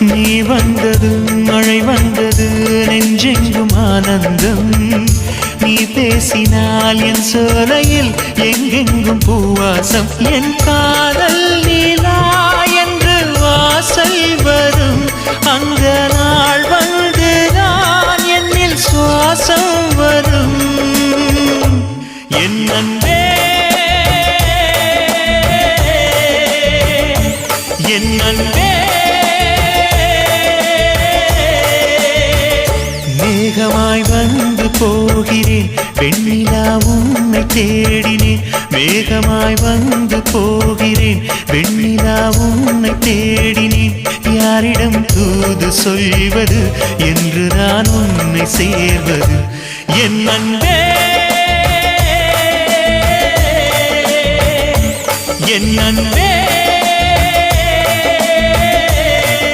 நீ வந்ததும் மழை வந்தது நெஞ்செங்கும் ஆனந்தம் நீ பேசினால் என் சோலையில் எங்கெங்கும் பூவாசம் என் காதல் நீலா என்று வாசல் வரும் அந்த நாள் வந்து நான் என்னில் சுவாசம் வரும் என் அன்பே என் அன்பே மேகமாய் வந்து போகிறேன் வெண்ணிலா உன்னை தேடினேன் மேகமாய் வந்து போகிறேன் வெண்ணிலா உன்னை தேடினேன் யாரிடம் தூது சொல்வது என்று நான் உன்னை சேர்வது என் அன்பே என் அன்பே